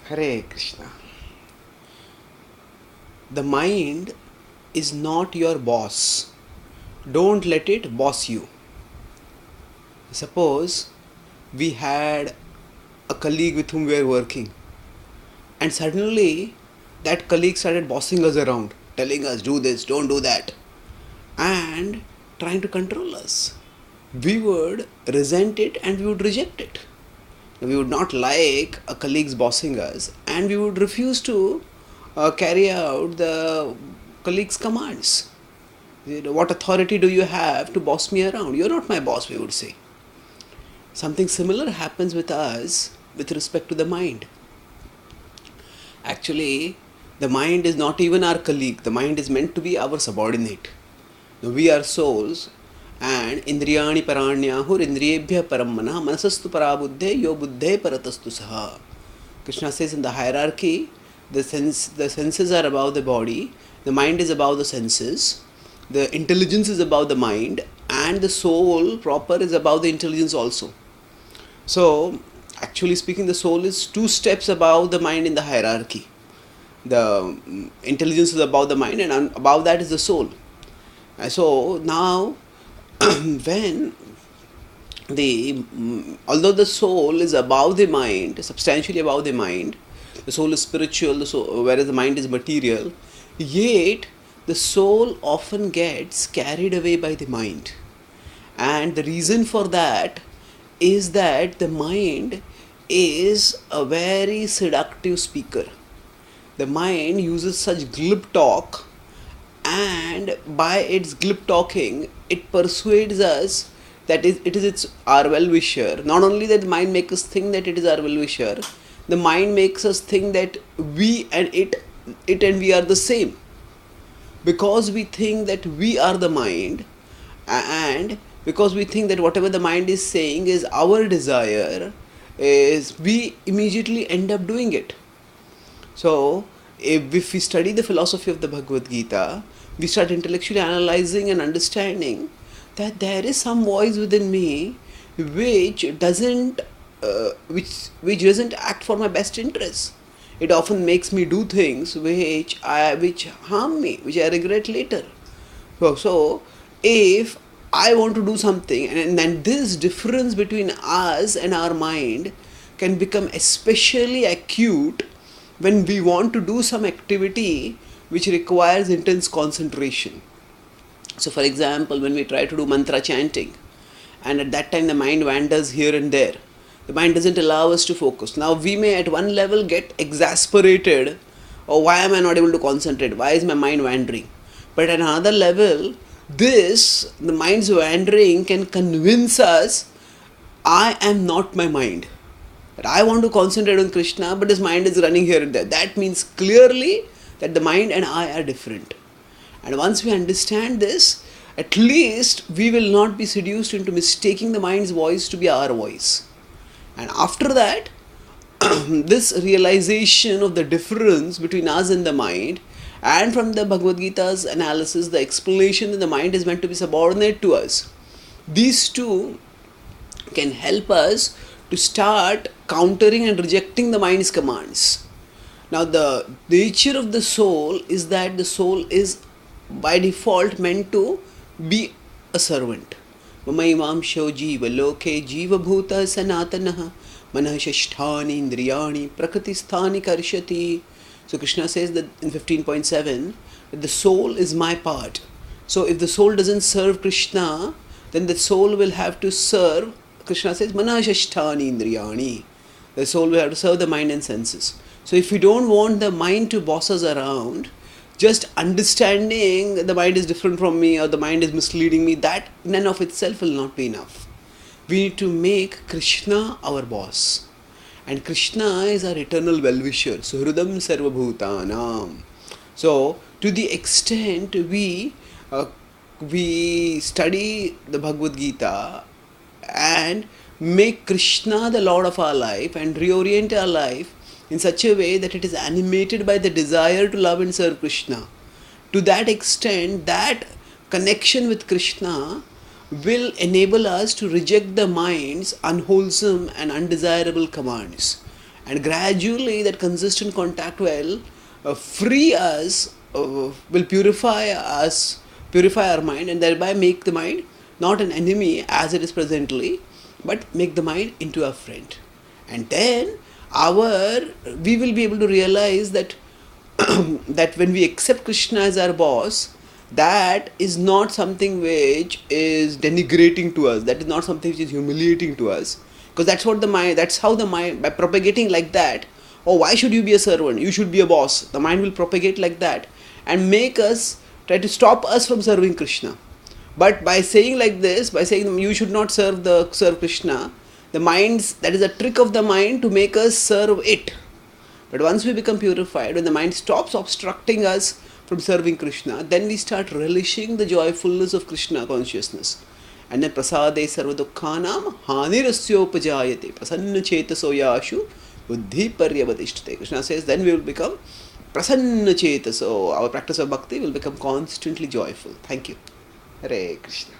Hare Krishna. The mind is not your boss. Don't let it boss you. Suppose we had a colleague with whom we were working, and suddenly that colleague started bossing us around, telling us, do this, don't do that, and trying to control us. We would resent it and we would reject it. We would not like a colleague's bossing us, and we would refuse to carry out the colleague's commands. What authority do you have to boss me around? You're not my boss, we would say. Something similar happens with us with respect to the mind. Actually, the mind is not even our colleague. The mind is meant to be our subordinate. We are souls, and indriyani paranyahur indriyebhya param manah manasastu parabuddhe yo buddhe paratastu saha. Krishna says in the hierarchy, the senses are above the body, the mind is above the senses, the intelligence is above the mind, and the soul proper is above the intelligence also. So, actually speaking, the soul is 2 steps above the mind in the hierarchy. The intelligence is above the mind, and above that is the soul. So now, when although the soul is above the mind, substantially above the mind, the soul is spiritual, whereas the mind is material, yet the soul often gets carried away by the mind. And the reason for that is that the mind is a very seductive speaker. The mind uses such glib talk, and by its glib talking, it persuades us that it is our well-wisher. Not only that the mind makes us think that it is our well-wisher, the mind makes us think that we and it and we are the same. Because we think that we are the mind, and because we think that whatever the mind is saying is our desire, is we immediately end up doing it. So, if we study the philosophy of the Bhagavad Gita, we start intellectually analyzing and understanding that there is some voice within me which doesn't act for my best interest. It often makes me do things which harm me, which I regret later. So if I want to do something, and then this difference between us and our mind can become especially acute when we want to do some activity which requires intense concentration. So, for example, when we try to do mantra chanting, and at that time the mind wanders here and there, the mind doesn't allow us to focus. Now, we may at one level get exasperated, or why am I not able to concentrate? Why is my mind wandering? But at another level, the mind's wandering can convince us, I am not my mind. That I want to concentrate on Krishna, but his mind is running here and there. That means clearly that the mind and I are different. And once we understand this, at least we will not be seduced into mistaking the mind's voice to be our voice. And after that, this realization of the difference between us and the mind, and from the Bhagavad Gita's analysis, the explanation that the mind is meant to be subordinate to us, these two can help us to start countering and rejecting the mind's commands. Now, the nature of the soul is that the soul is by default meant to be a servant. Mamaimamsho jiva loke jiva bhuta sanatanaha manah shashthani indriyani prakritisthani karshati. So Krishna says that in 15.7 that the soul is my part. So if the soul doesn't serve Krishna, then the soul will have to serve, Krishna says, manah shashthani indriyani. The soul will have to serve the mind and senses. So if we don't want the mind to boss us around, just understanding that the mind is different from me or the mind is misleading me, that in and of itself will not be enough. We need to make Krishna our boss. And Krishna is our eternal well-wisher. Suhridam sarvabhutanam. So, to the extent we study the Bhagavad Gita and make Krishna the Lord of our life and reorient our life in such a way that it is animated by the desire to love and serve Krishna, to that extent, that connection with Krishna will enable us to reject the mind's unwholesome and undesirable commands. And gradually that consistent contact will free us, will purify our mind, and thereby make the mind not an enemy as it is presently, but make the mind into a friend. And then our we will be able to realize that that when we accept Krishna as our boss, that is not something which is denigrating to us, that is not something which is humiliating to us, because that's what the mind, that's how the mind, by propagating like that, oh, why should you be a servant, you should be a boss, the mind will propagate like that and make us try to stop us from serving Krishna. But by saying like this, by saying you should not serve Krishna, the minds, that is a trick of the mind to make us serve it. But once we become purified, when the mind stops obstructing us from serving Krishna, then we start relishing the joyfulness of Krishna consciousness. And then prasade sarva dukkhanam hanirasyopajayate prasanna chetaso yashu buddhi paryavadishtate. Krishna says then we will become prasanna chetaso. Our practice of bhakti will become constantly joyful. Thank you. Hare Krishna.